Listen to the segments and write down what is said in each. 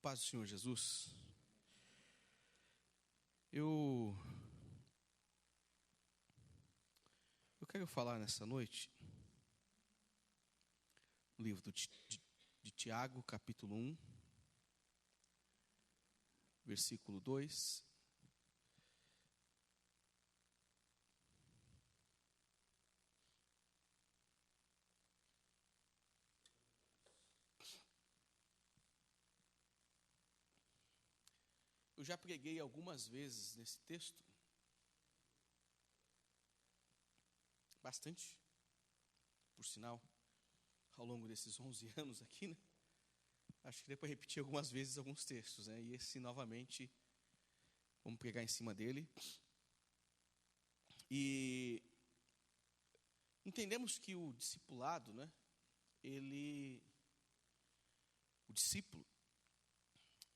Paz do Senhor Jesus. Eu quero falar nessa noite no livro de Tiago, capítulo 1, versículo 2. Eu já preguei algumas vezes nesse texto, bastante, por sinal, ao longo desses 11 anos aqui, né? Acho que depois repetir algumas vezes alguns textos, né? E esse, novamente, vamos pregar em cima dele. E entendemos que o discipulado, né? O discípulo,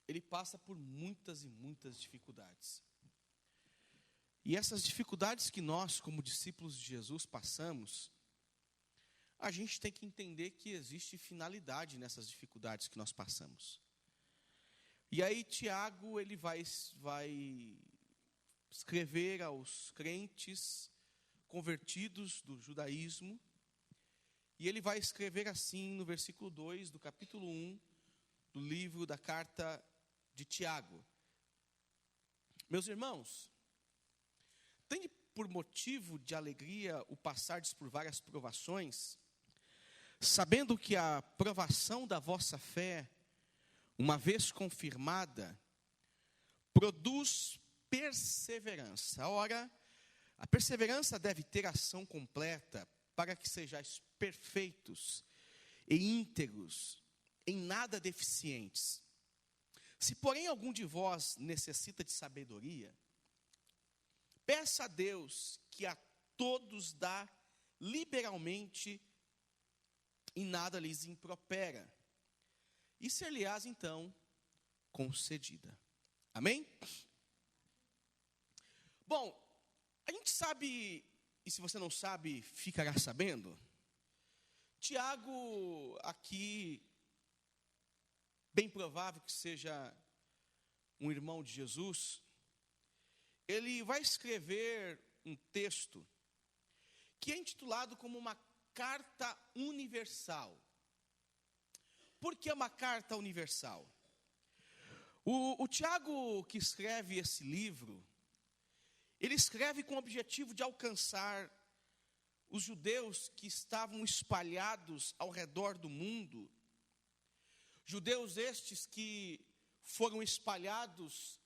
ele passa por muitas e muitas dificuldades. E essas dificuldades que nós, como discípulos de Jesus, passamos, a gente tem que entender que existe finalidade nessas dificuldades que nós passamos. E aí Tiago, ele vai escrever aos crentes convertidos do judaísmo, e ele vai escrever assim no versículo 2 do capítulo 1 do livro da carta de Tiago. Meus irmãos, tem por motivo de alegria o passardes por várias provações, sabendo que a provação da vossa fé, uma vez confirmada, produz perseverança. Ora, a perseverança deve ter ação completa, para que sejais perfeitos e íntegros, em nada deficientes. Se, porém, algum de vós necessita de sabedoria, peça a Deus, que a todos dá liberalmente e nada lhes impropera, e ser-lhe-ás, então, concedida. Amém? Bom, a gente sabe, e se você não sabe, ficará sabendo, Tiago aqui, bem provável que seja um irmão de Jesus, ele vai escrever um texto que é intitulado como uma carta universal. Por que uma carta universal? O Tiago, que escreve esse livro, ele escreve com o objetivo de alcançar os judeus que estavam espalhados ao redor do mundo, judeus estes que foram espalhados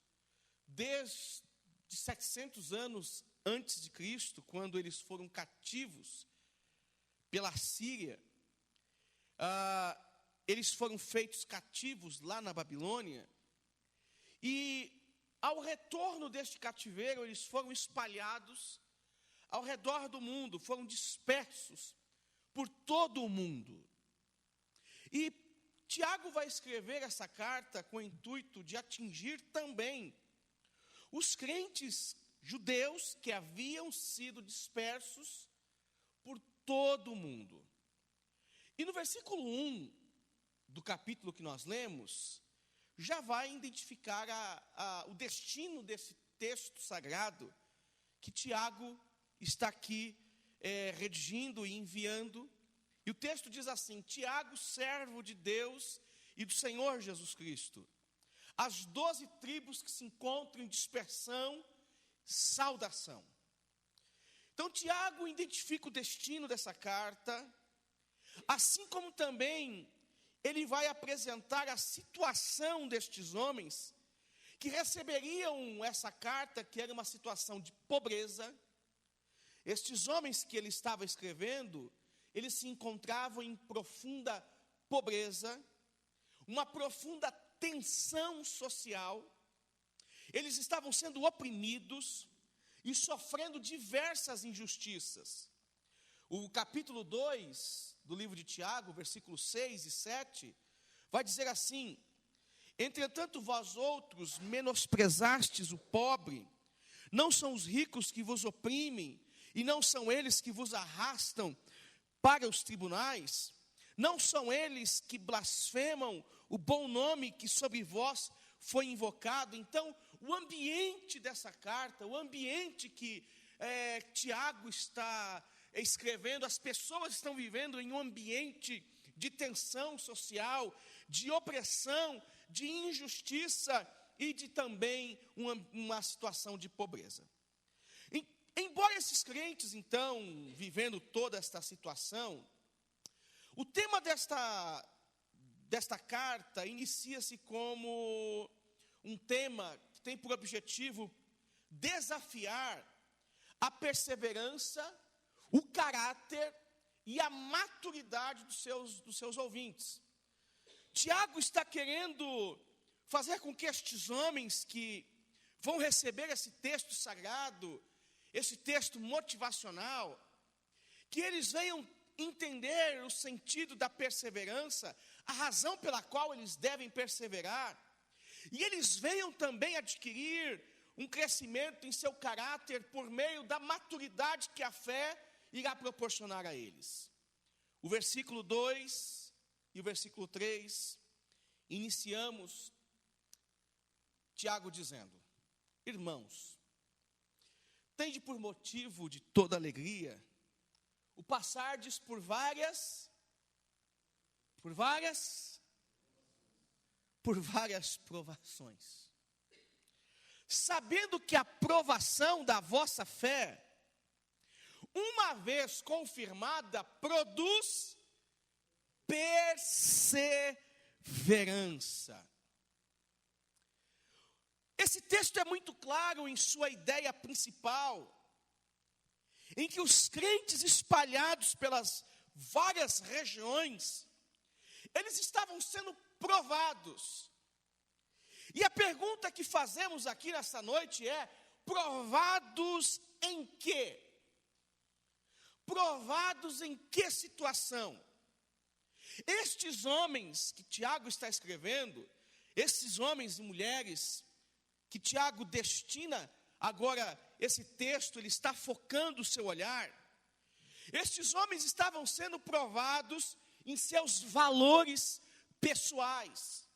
desde 700 anos antes de Cristo, quando eles foram cativos pela Síria. Eles foram feitos cativos lá na Babilônia. E ao retorno deste cativeiro, eles foram espalhados ao redor do mundo, foram dispersos por todo o mundo. E Tiago vai escrever essa carta com o intuito de atingir também os crentes judeus que haviam sido dispersos por todo o mundo. E no versículo 1 do capítulo que nós lemos, já vai identificar o destino desse texto sagrado que Tiago está aqui redigindo e enviando. E o texto diz assim: Tiago, servo de Deus e do Senhor Jesus Cristo, as 12 tribos que se encontram em dispersão, saudação. Então Tiago identifica o destino dessa carta, assim como também ele vai apresentar a situação destes homens que receberiam essa carta, que era uma situação de pobreza. Estes homens que ele estava escrevendo, eles se encontravam em profunda pobreza, uma profunda tensão social. Eles estavam sendo oprimidos e sofrendo diversas injustiças. O capítulo 2 do livro de Tiago, versículos 6 e 7, vai dizer assim: entretanto vós outros menosprezastes o pobre, não são os ricos que vos oprimem, e não são eles que vos arrastam para os tribunais, não são eles que blasfemam o bom nome que sobre vós foi invocado. Então, o ambiente dessa carta, o ambiente que Tiago está escrevendo, as pessoas estão vivendo em um ambiente de tensão social, de opressão, de injustiça e de também uma situação de pobreza. Embora esses crentes, então, vivendo toda esta situação, o tema desta carta inicia-se como um tema que tem por objetivo desafiar a perseverança, o caráter e a maturidade dos seus ouvintes. Tiago está querendo fazer com que estes homens que vão receber esse texto sagrado, esse texto motivacional, que eles venham entender o sentido da perseverança, a razão pela qual eles devem perseverar, e eles venham também adquirir um crescimento em seu caráter por meio da maturidade que a fé irá proporcionar a eles. O versículo 2 e o versículo 3, iniciamos Tiago dizendo: irmãos, tende por motivo de toda alegria o passardes por várias provações, sabendo que a provação da vossa fé, uma vez confirmada, produz perseverança. Esse texto é muito claro em sua ideia principal, em que os crentes espalhados pelas várias regiões, eles estavam sendo provados. E a pergunta que fazemos aqui nessa noite é: provados em quê? Provados em que situação? Estes homens que Tiago está escrevendo, esses homens e mulheres que Tiago destina agora, esse texto, ele está focando o seu olhar. Estes homens estavam sendo provados em seus valores pessoais.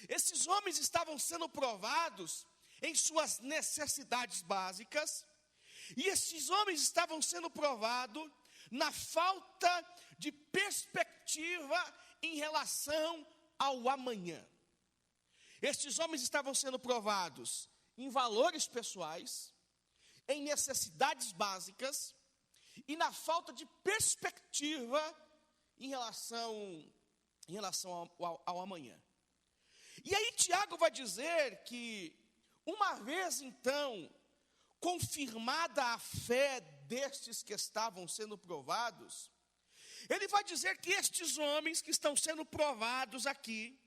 Esses homens estavam sendo provados em suas necessidades básicas. E esses homens estavam sendo provados na falta de perspectiva em relação ao amanhã. Estes homens estavam sendo provados em valores pessoais, em necessidades básicas e na falta de perspectiva em relação ao amanhã. E aí Tiago vai dizer que, uma vez então confirmada a fé destes que estavam sendo provados, ele vai dizer que estes homens que estão sendo provados aqui,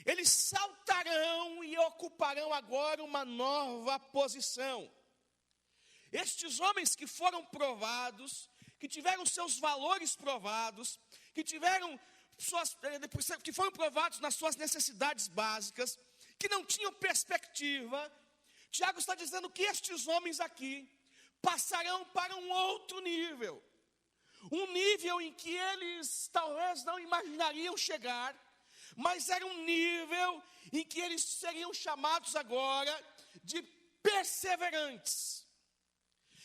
eles saltarão e ocuparão agora uma nova posição. Estes homens que foram provados, que tiveram seus valores provados, que foram provados nas suas necessidades básicas, que não tinham perspectiva, Tiago está dizendo que estes homens aqui passarão para um outro nível. Um nível em que eles talvez não imaginariam chegar, mas era um nível em que eles seriam chamados agora de perseverantes.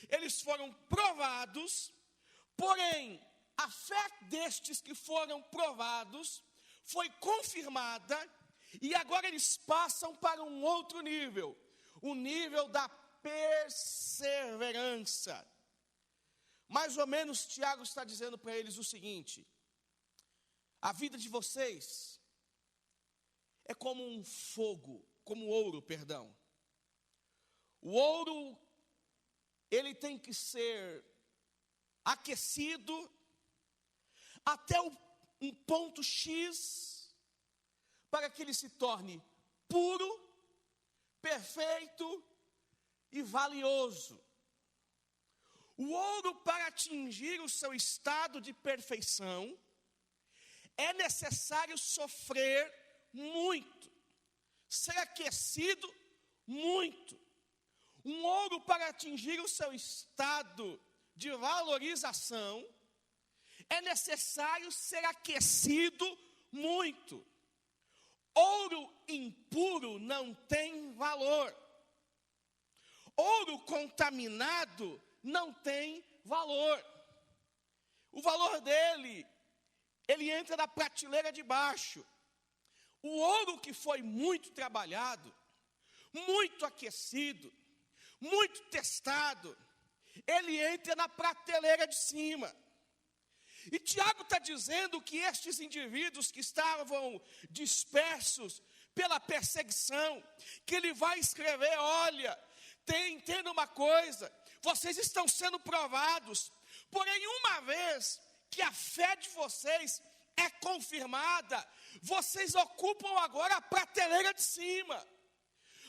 Eles foram provados, porém, a fé destes que foram provados foi confirmada, e agora eles passam para um outro nível, o nível da perseverança. Mais ou menos, Tiago está dizendo para eles o seguinte: a vida de vocês é como um fogo, como ouro, perdão. O ouro, ele tem que ser aquecido até um ponto X, para que ele se torne puro, perfeito e valioso. O ouro, para atingir o seu estado de perfeição, é necessário sofrer muito, ser aquecido muito. Um ouro, para atingir o seu estado de valorização, é necessário ser aquecido muito. Ouro impuro não tem valor. Ouro contaminado não tem valor. O valor dele, ele entra na prateleira de baixo. O ouro que foi muito trabalhado, muito aquecido, muito testado, ele entra na prateleira de cima. E Tiago está dizendo que estes indivíduos que estavam dispersos pela perseguição, que ele vai escrever, olha, entenda uma coisa, vocês estão sendo provados, porém uma vez que a fé de vocês é confirmada, vocês ocupam agora a prateleira de cima.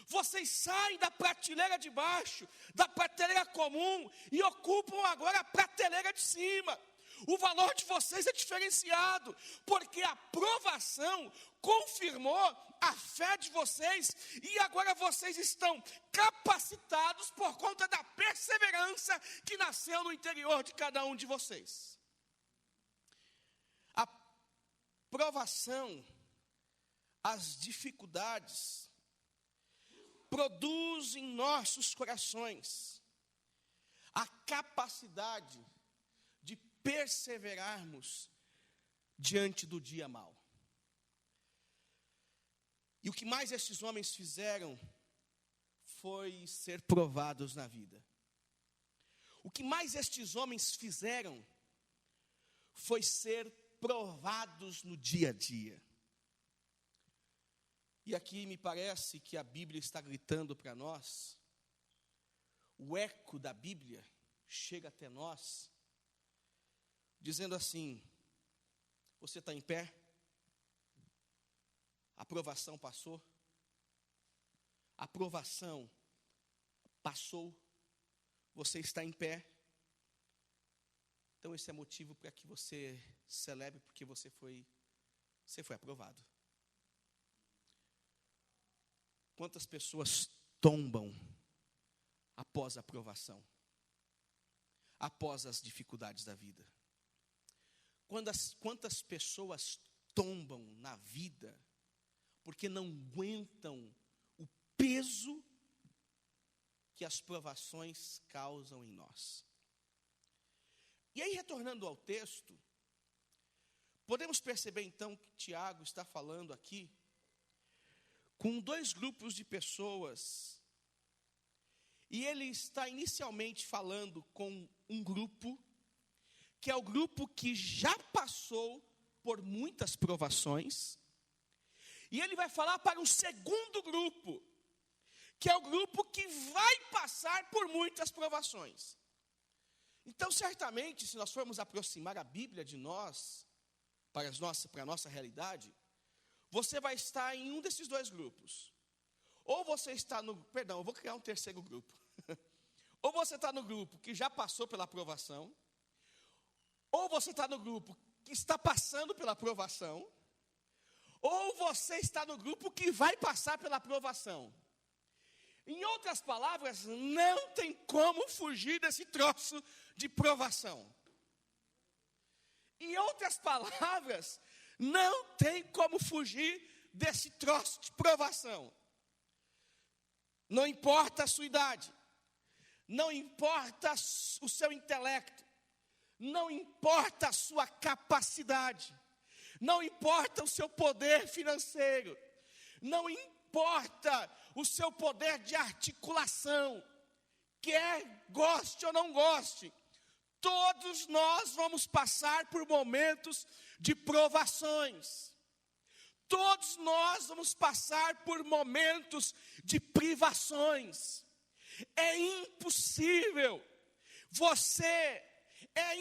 Vocês saem da prateleira de baixo, da prateleira comum, e ocupam agora a prateleira de cima. O valor de vocês é diferenciado, porque a provação confirmou a fé de vocês, e agora vocês estão capacitados por conta da perseverança que nasceu no interior de cada um de vocês. A provação, as dificuldades, produz em nossos corações a capacidade de perseverarmos diante do dia mau. E o que mais estes homens fizeram foi ser provados na vida. O que mais estes homens fizeram foi ser provados no dia a dia. E aqui me parece que a Bíblia está gritando para nós, o eco da Bíblia chega até nós, dizendo assim: você está em pé? A provação passou? A provação passou? Você está em pé? Então esse é motivo para que você celebre, porque você foi aprovado. Quantas pessoas tombam após a provação, após as dificuldades da vida? Quantas pessoas tombam na vida porque não aguentam o peso que as provações causam em nós? E aí, retornando ao texto, podemos perceber então que Tiago está falando aqui com dois grupos de pessoas, e ele está inicialmente falando com um grupo, que é o grupo que já passou por muitas provações, e ele vai falar para um segundo grupo, que é o grupo que vai passar por muitas provações. Então, certamente, se nós formos aproximar a Bíblia de nós, para a nossa realidade, você vai estar em um desses dois grupos. Ou você está eu vou criar um terceiro grupo. Ou você está no grupo que já passou pela provação, ou você está no grupo que está passando pela provação, ou você está no grupo que vai passar pela provação. Em outras palavras, não tem como fugir desse troço de provação. Em outras palavras, não tem como fugir desse troço de provação. Não importa a sua idade, não importa o seu intelecto, não importa a sua capacidade, não importa o seu poder financeiro, não importa o seu poder de articulação, quer goste ou não goste, todos nós vamos passar por momentos de provações. Todos nós vamos passar por momentos de privações. É impossível, é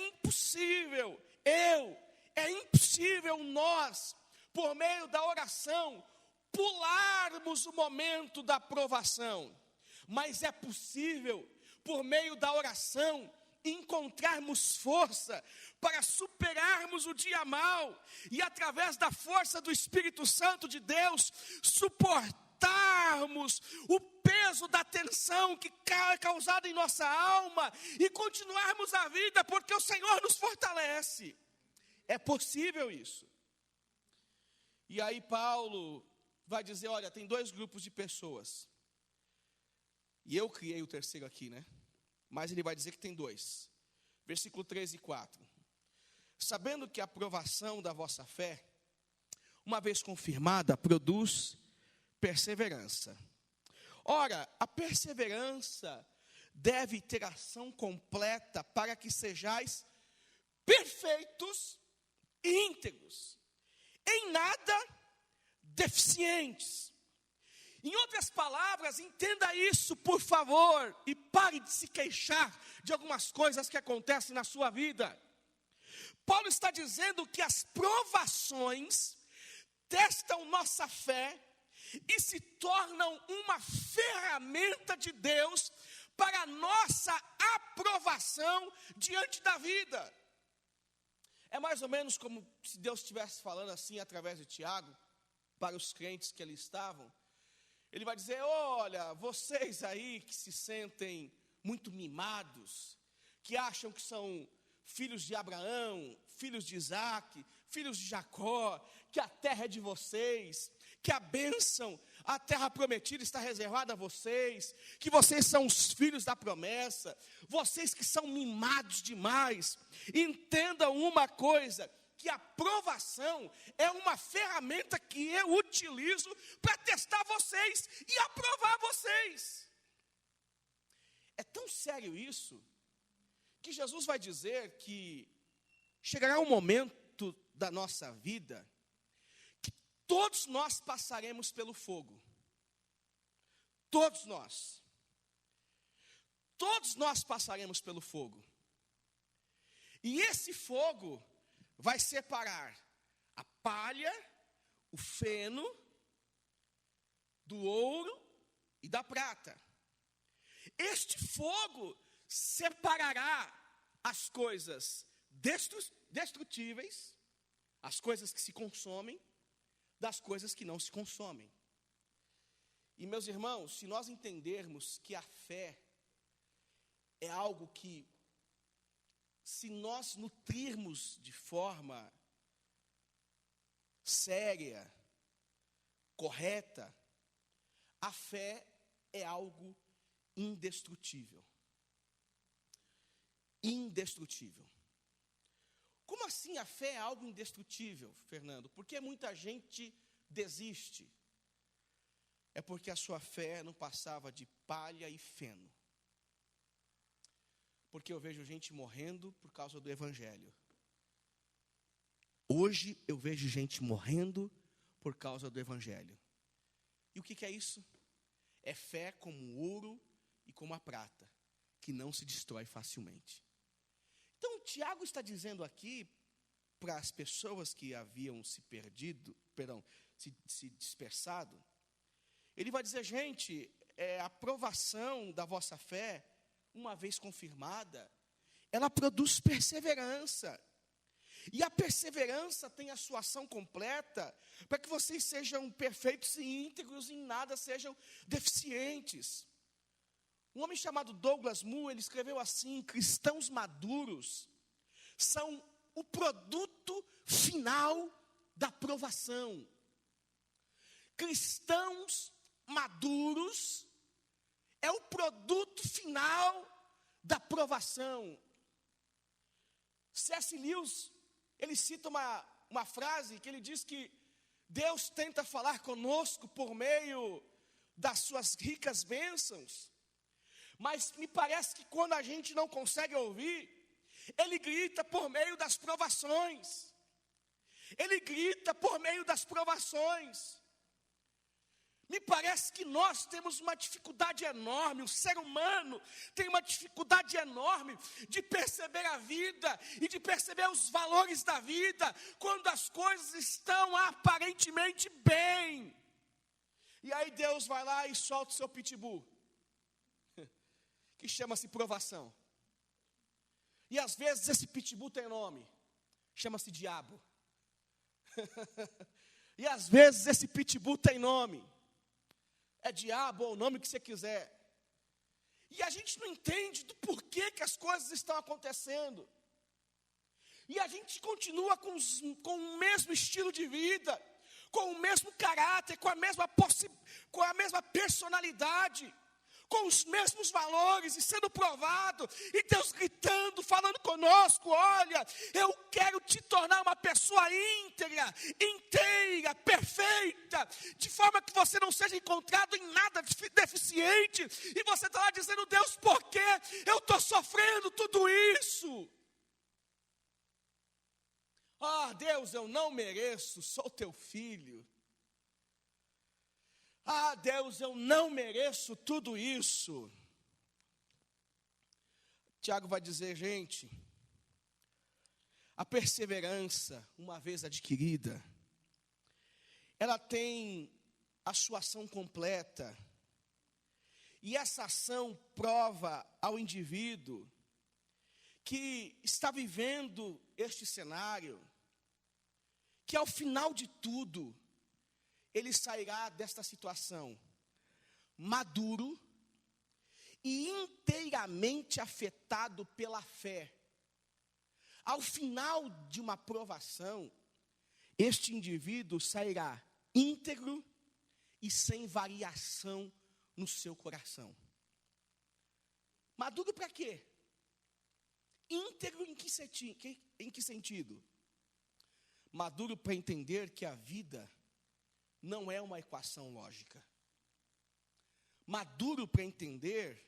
impossível nós, por meio da oração, pularmos o momento da provação. Mas é possível, por meio da oração, encontrarmos força para superarmos o dia mau e, através da força do Espírito Santo de Deus, suportarmos o peso da tensão que é causada em nossa alma e continuarmos a vida, porque o Senhor nos fortalece. É possível isso. E aí Paulo, vai dizer, olha, tem dois grupos de pessoas. E eu criei o terceiro aqui, né? Mas ele vai dizer que tem dois. Versículo 3 e 4. Sabendo que a aprovação da vossa fé, uma vez confirmada, produz perseverança. Ora, a perseverança deve ter ação completa para que sejais perfeitos e íntegros, em nada deficientes. Em outras palavras, entenda isso, por favor, e pare de se queixar de algumas coisas que acontecem na sua vida. Paulo está dizendo que as provações testam nossa fé e se tornam uma ferramenta de Deus para a nossa aprovação diante da vida. É mais ou menos como se Deus estivesse falando assim através de Tiago, para os crentes que ali estavam. Ele vai dizer, olha, vocês aí que se sentem muito mimados, que acham que são filhos de Abraão, filhos de Isaac, filhos de Jacó, que a terra é de vocês, que a bênção, a terra prometida está reservada a vocês, que vocês são os filhos da promessa, vocês que são mimados demais. Entendam uma coisa, que a provação é uma ferramenta que eu utilizo para testar vocês e aprovar vocês. É tão sério isso, que Jesus vai dizer que chegará um momento da nossa vida que todos nós passaremos pelo fogo. Todos nós. Todos nós passaremos pelo fogo. E esse fogo vai separar a palha, o feno, do ouro e da prata. Este fogo separará as coisas destrutíveis, as coisas que se consomem, das coisas que não se consomem. E, meus irmãos, se nós entendermos que a fé é algo que, se nós nutrirmos de forma séria, correta, a fé é algo indestrutível. Indestrutível. Como assim a fé é algo indestrutível, Fernando? Porque muita gente desiste. É porque a sua fé não passava de palha e feno. Porque eu vejo gente morrendo por causa do evangelho. Hoje eu vejo gente morrendo por causa do evangelho. E o que é isso? É fé como o ouro e como a prata, que não se destrói facilmente. Então, Tiago está dizendo aqui para as pessoas que haviam se dispersado, ele vai dizer, gente, a aprovação da vossa fé, uma vez confirmada, ela produz perseverança. E a perseverança tem a sua ação completa para que vocês sejam perfeitos e íntegros, em nada sejam deficientes. Um homem chamado Douglas Moo, ele escreveu assim: cristãos maduros são o produto final da provação. Cristãos maduros é o produto final da provação. C.S. Lewis, ele cita uma frase que ele diz que Deus tenta falar conosco por meio das suas ricas bênçãos, mas me parece que quando a gente não consegue ouvir, ele grita por meio das provações. Ele grita por meio das provações. Me parece que nós temos uma dificuldade enorme, o ser humano tem uma dificuldade enorme de perceber a vida e de perceber os valores da vida quando as coisas estão aparentemente bem. E aí Deus vai lá e solta o seu pitbull, que chama-se provação. E às vezes esse pitbull tem nome, chama-se diabo. E às vezes esse pitbull tem nome, é diabo ou o nome que você quiser. E a gente não entende do porquê que as coisas estão acontecendo. E a gente continua com o mesmo estilo de vida, com o mesmo caráter, com a mesma personalidade, com os mesmos valores, e sendo provado, e Deus gritando, falando conosco: olha, eu quero te tornar uma pessoa íntegra, inteira, perfeita, de forma que você não seja encontrado em nada deficiente. E você está lá dizendo: Deus, por que eu estou sofrendo tudo isso? Ah, Deus, eu não mereço, sou teu filho. Ah, Deus, eu não mereço tudo isso. Tiago vai dizer: gente, a perseverança, uma vez adquirida, ela tem a sua ação completa. E essa ação prova ao indivíduo que está vivendo este cenário, que ao final de tudo, ele sairá desta situação maduro e inteiramente afetado pela fé. Ao final de uma provação, este indivíduo sairá íntegro e sem variação no seu coração. Maduro para quê? Íntegro em que sentido? Maduro para entender que a vida não é uma equação lógica. Maduro para entender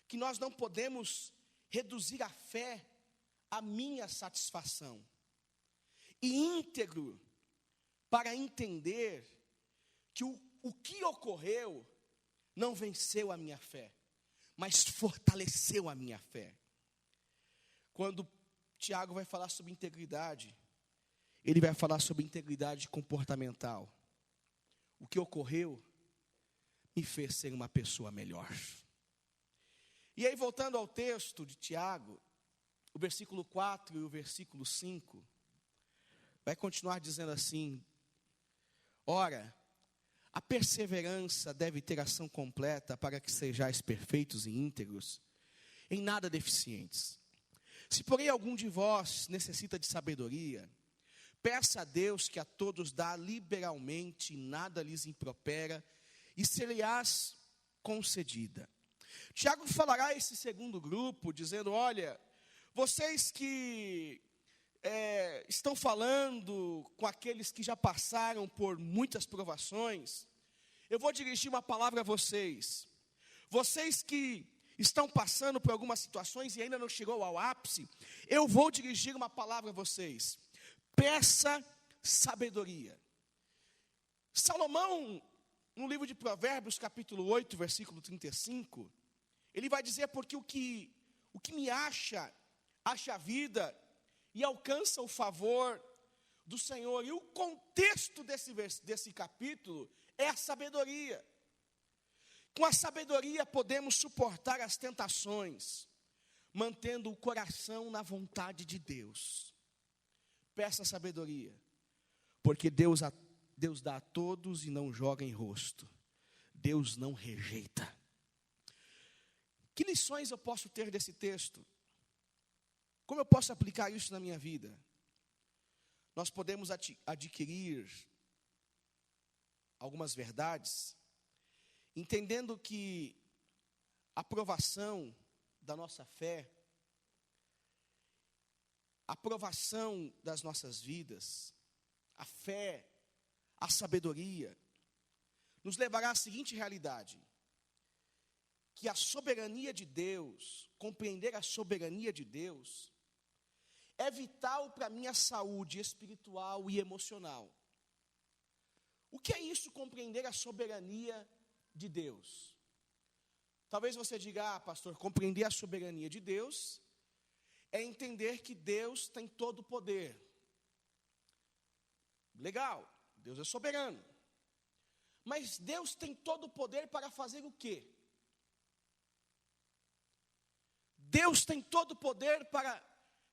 que nós não podemos reduzir a fé à minha satisfação. E íntegro para entender que o que ocorreu não venceu a minha fé, mas fortaleceu a minha fé. Quando Tiago vai falar sobre integridade, ele vai falar sobre integridade comportamental. O que ocorreu me fez ser uma pessoa melhor. E aí, voltando ao texto de Tiago, o versículo 4 e o versículo 5, vai continuar dizendo assim: ora, a perseverança deve ter ação completa para que sejais perfeitos e íntegros, em nada deficientes. Se porém algum de vós necessita de sabedoria, peça a Deus, que a todos dá liberalmente, e nada lhes impropera, e ser-lhe-ás concedida. Tiago falará a esse segundo grupo, dizendo: olha, vocês que estão falando com aqueles que já passaram por muitas provações, eu vou dirigir uma palavra a vocês. Vocês que estão passando por algumas situações e ainda não chegou ao ápice, eu vou dirigir uma palavra a vocês. Peça sabedoria. Salomão, no livro de Provérbios, capítulo 8, versículo 35, ele vai dizer: porque o que me acha a vida e alcança o favor do Senhor. E o contexto desse capítulo é a sabedoria. Com a sabedoria podemos suportar as tentações, mantendo o coração na vontade de Deus. Peça sabedoria, porque Deus dá a todos e não joga em rosto. Deus não rejeita. Que lições eu posso ter desse texto? Como eu posso aplicar isso na minha vida? Nós podemos adquirir algumas verdades, entendendo que a provação da nossa fé, a provação das nossas vidas, a fé, a sabedoria, nos levará à seguinte realidade: que a soberania de Deus, compreender a soberania de Deus, é vital para a minha saúde espiritual e emocional. O que é isso, compreender a soberania de Deus? Talvez você diga: pastor, compreender a soberania de Deus é entender que Deus tem todo o poder. Legal, Deus é soberano. Mas Deus tem todo o poder para fazer o quê? Deus tem todo o poder para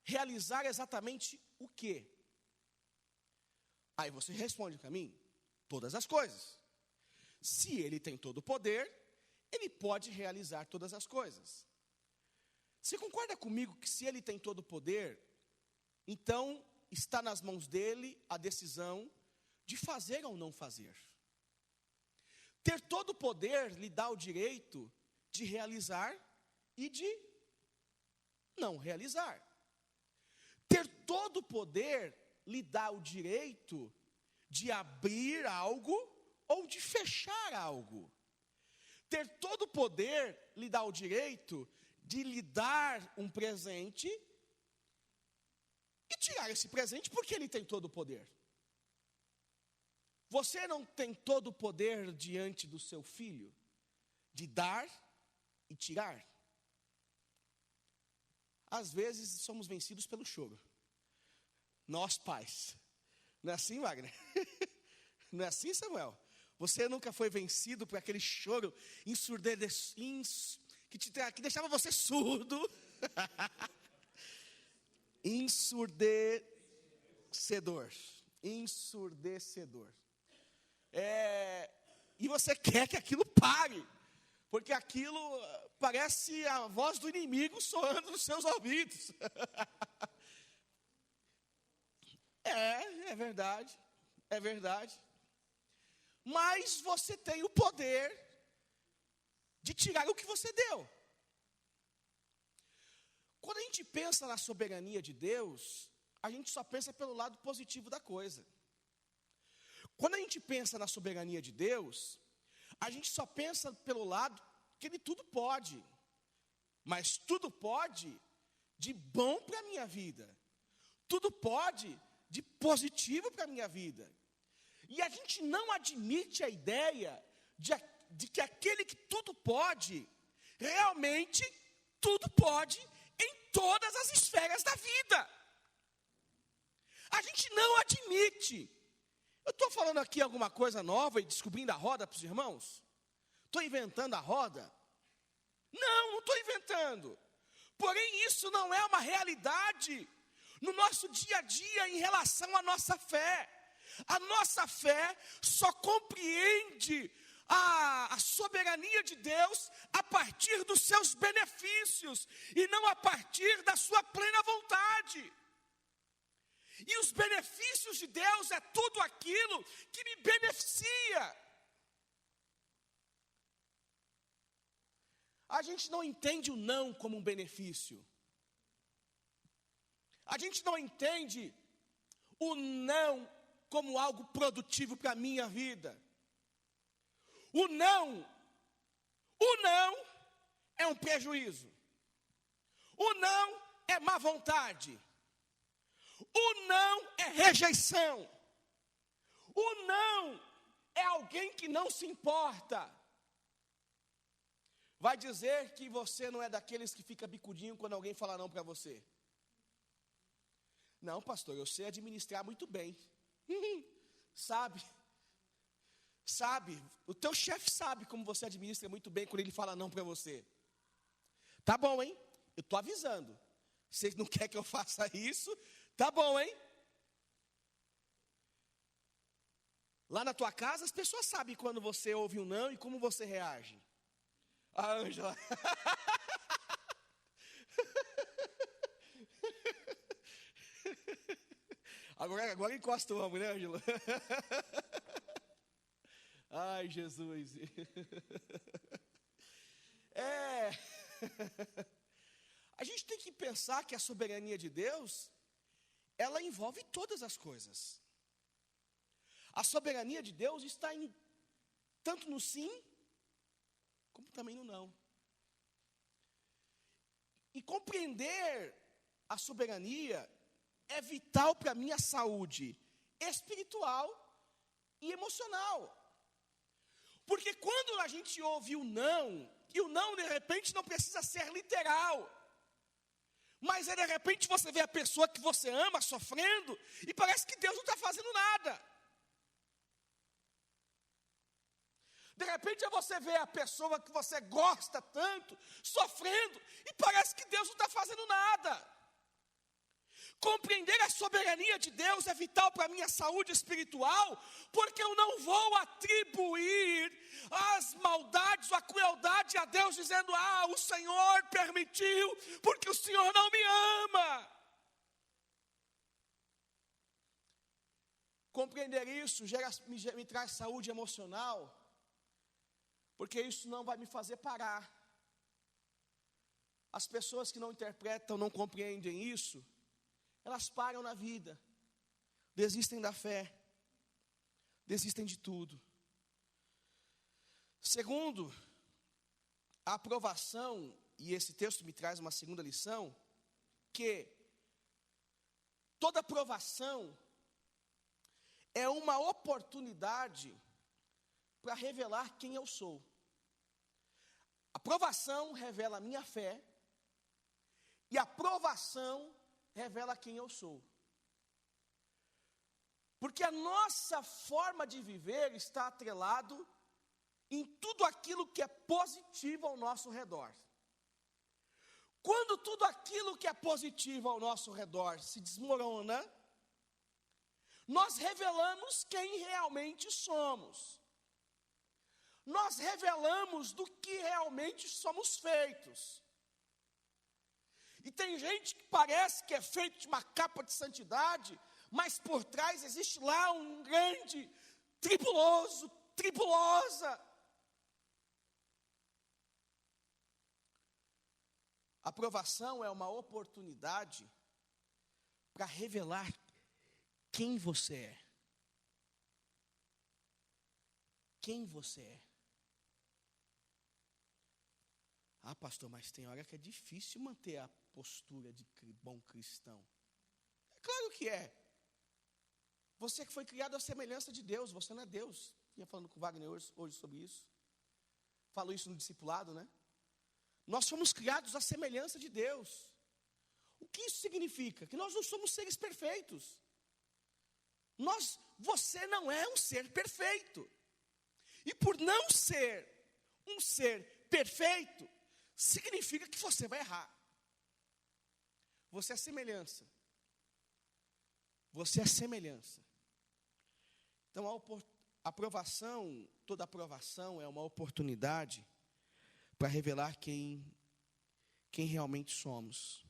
realizar exatamente o quê? Aí você responde para mim: todas as coisas. Se Ele tem todo o poder, Ele pode realizar todas as coisas. Você concorda comigo que se Ele tem todo o poder, então está nas mãos dEle a decisão de fazer ou não fazer. Ter todo o poder lhe dá o direito de realizar e de não realizar. Ter todo o poder lhe dá o direito de abrir algo ou de fechar algo. Ter todo o poder lhe dá o direito de lhe dar um presente e tirar esse presente porque ele tem todo o poder. Você não tem todo o poder diante do seu filho de dar e tirar? Às vezes somos vencidos pelo choro. Nós pais. Não é assim, Wagner? Não é assim, Samuel? Você nunca foi vencido por aquele choro que deixava você surdo? Ensurdecedor. E você quer que aquilo pare, porque aquilo parece a voz do inimigo soando nos seus ouvidos. É verdade. Mas você tem o poder de tirar o que você deu. Quando a gente pensa na soberania de Deus, a gente só pensa pelo lado positivo da coisa. Quando a gente pensa na soberania de Deus, a gente só pensa pelo lado que Ele tudo pode. Mas tudo pode de bom para a minha vida. Tudo pode de positivo para a minha vida. E a gente não admite a ideia de que aquele que tudo pode, realmente tudo pode em todas as esferas da vida. A gente não admite. Eu estou falando aqui alguma coisa nova e descobrindo a roda para os irmãos? Estou inventando a roda? Não estou inventando. Porém, isso não é uma realidade no nosso dia a dia em relação à nossa fé. A nossa fé só compreende a soberania de Deus a partir dos seus benefícios e não a partir da sua plena vontade. E os benefícios de Deus é tudo aquilo que me beneficia. A gente não entende o não como um benefício. A gente não entende o não como algo produtivo para a minha vida. O não é um prejuízo. O não é má vontade. O não é rejeição. O não é alguém que não se importa. Vai dizer que você não é daqueles que fica bicudinho quando alguém fala não para você. Não, pastor, eu sei administrar muito bem. Sabe, o teu chefe sabe como você administra muito bem quando ele fala não para você. Tá bom, hein? Eu estou avisando. Vocês não querem que eu faça isso? Tá bom, hein? Lá na tua casa, as pessoas sabem quando você ouve um não e como você reage. A Ângela. Agora encosta o ombro, né, Ângela? Ai, Jesus. A gente tem que pensar que a soberania de Deus, ela envolve todas as coisas. A soberania de Deus está tanto no sim, como também no não. E compreender a soberania é vital para a minha saúde espiritual e emocional. Porque quando a gente ouve o não, e o não de repente não precisa ser literal, mas de repente você vê a pessoa que você ama sofrendo, e parece que Deus não está fazendo nada. De repente você vê a pessoa que você gosta tanto sofrendo, e parece que Deus não está fazendo nada. Compreender a soberania de Deus é vital para a minha saúde espiritual, porque eu não vou atribuir as maldades, a crueldade a Deus, dizendo, o Senhor permitiu, porque o Senhor não me ama. Compreender isso me traz saúde emocional, porque isso não vai me fazer parar. As pessoas que não interpretam, não compreendem isso, elas param na vida, desistem da fé, desistem de tudo. Segundo, a aprovação, e esse texto me traz uma segunda lição, que toda aprovação é uma oportunidade para revelar quem eu sou. A aprovação revela a minha fé, e a aprovação revela quem eu sou. Porque a nossa forma de viver está atrelado em tudo aquilo que é positivo ao nosso redor. Quando tudo aquilo que é positivo ao nosso redor se desmorona, nós revelamos quem realmente somos. Nós revelamos do que realmente somos feitos. E tem gente que parece que é feito de uma capa de santidade, mas por trás existe lá um grande tribuloso, tribulosa. A aprovação é uma oportunidade para revelar quem você é. Quem você é. Ah, pastor, mas tem hora que é difícil manter a postura de bom cristão. É claro que é. Você que foi criado à semelhança de Deus, você não é Deus. Vinha falando com o Wagner hoje sobre isso. Falou isso no discipulado, né? Nós fomos criados à semelhança de Deus. O que isso significa? Que nós não somos seres perfeitos. Você não é um ser perfeito. E por não ser um ser perfeito, significa que você vai errar. Você é semelhança. Você é semelhança. Então a aprovação, toda aprovação é uma oportunidade para revelar quem realmente somos.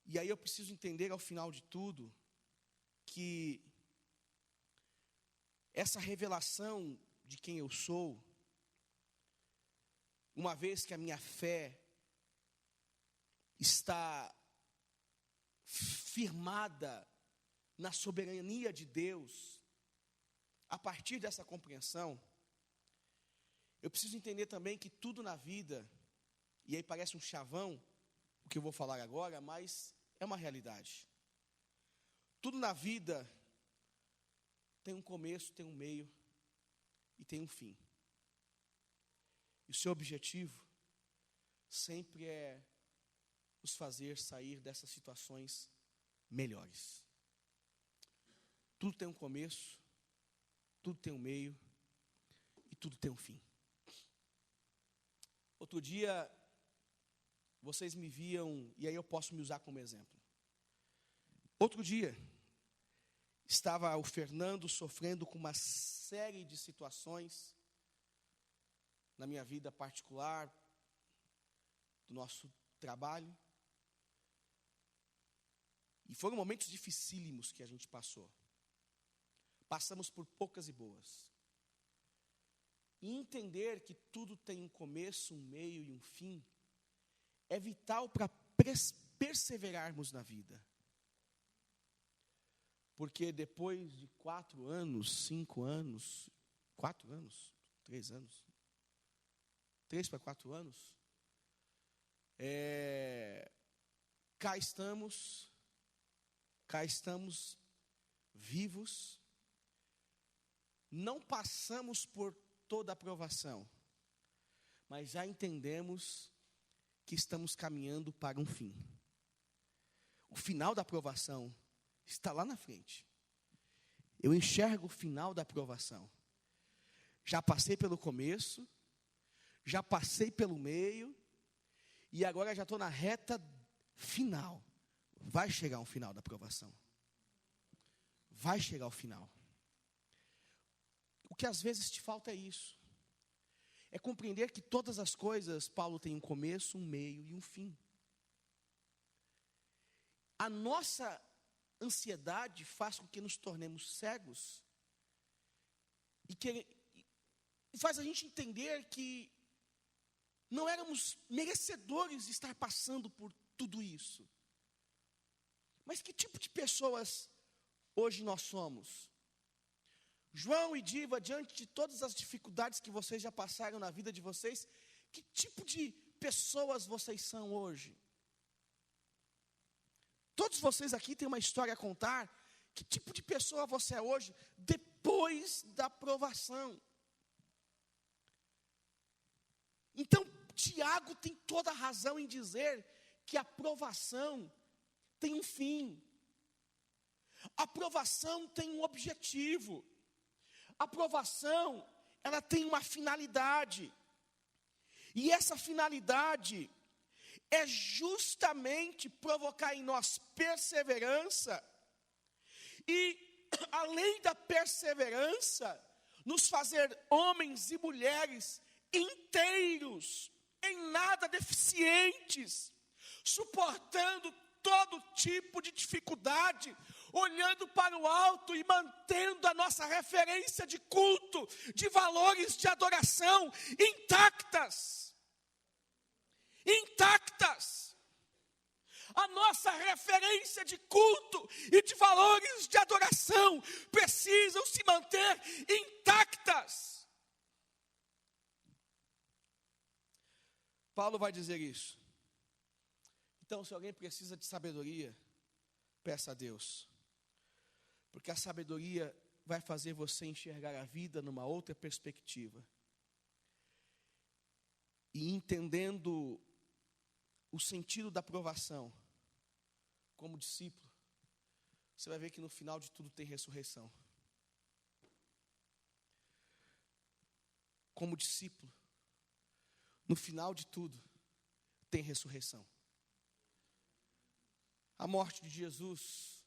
E aí eu preciso entender ao final de tudo que essa revelação de quem eu sou, uma vez que a minha fé está firmada na soberania de Deus, a partir dessa compreensão, eu preciso entender também que tudo na vida, e aí parece um chavão, o que eu vou falar agora, mas é uma realidade. Tudo na vida tem um começo, tem um meio e tem um fim. E o seu objetivo sempre é nos fazer sair dessas situações melhores. Tudo tem um começo, tudo tem um meio e tudo tem um fim. Outro dia, vocês me viam, e aí eu posso me usar como exemplo. Outro dia, estava o Fernando sofrendo com uma série de situações na minha vida particular, do nosso trabalho. E foram momentos dificílimos que a gente passou. Passamos por poucas e boas. E entender que tudo tem um começo, um meio e um fim, é vital para perseverarmos na vida. Porque depois de 4 anos, 5 anos, 4 anos, 3 anos, 3 para 4 anos, cá estamos vivos, não passamos por toda a aprovação, mas já entendemos que estamos caminhando para um fim. O final da aprovação está lá na frente. Eu enxergo o final da aprovação. Já passei pelo começo, já passei pelo meio, e agora já estou na reta final. Vai chegar um final da aprovação. Vai chegar o final. O que às vezes te falta é isso. É compreender que todas as coisas, Paulo tem um começo, um meio e um fim. A nossa ansiedade faz com que nos tornemos cegos e faz a gente entender que não éramos merecedores de estar passando por tudo isso. Mas que tipo de pessoas hoje nós somos? João e Diva, diante de todas as dificuldades que vocês já passaram na vida de vocês, que tipo de pessoas vocês são hoje? Todos vocês aqui têm uma história a contar. Que tipo de pessoa você é hoje, depois da provação? Então, Tiago tem toda a razão em dizer que a provação tem um fim. A provação tem um objetivo. A provação, ela tem uma finalidade. E essa finalidade é justamente provocar em nós perseverança. E, além da perseverança, nos fazer homens e mulheres inteiros, em nada deficientes, suportando todo tipo de dificuldade, olhando para o alto e mantendo a nossa referência de culto, de valores de adoração intactas. Intactas. A nossa referência de culto e de valores de adoração precisam se manter intactas. Paulo vai dizer isso. Então, se alguém precisa de sabedoria, peça a Deus. Porque a sabedoria vai fazer você enxergar a vida numa outra perspectiva. E entendendo o sentido da provação, como discípulo, você vai ver que no final de tudo tem ressurreição. Como discípulo, no final de tudo tem ressurreição. A morte de Jesus,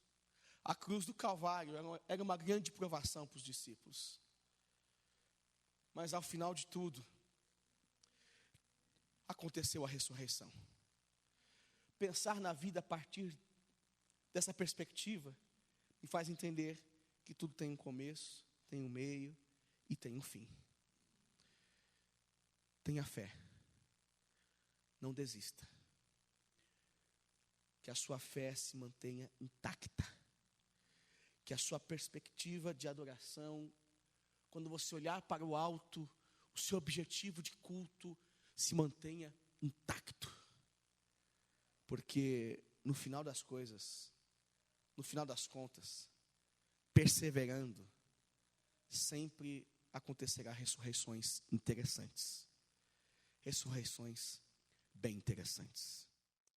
a cruz do Calvário, era uma grande provação para os discípulos. Mas ao final de tudo, aconteceu a ressurreição. Pensar na vida a partir dessa perspectiva me faz entender que tudo tem um começo, tem um meio e tem um fim. Tenha fé. Não desista. Que a sua fé se mantenha intacta. Que a sua perspectiva de adoração, quando você olhar para o alto, o seu objetivo de culto se mantenha intacto. Porque no final das coisas, no final das contas, perseverando, sempre acontecerá ressurreições interessantes. Ressurreições bem interessantes.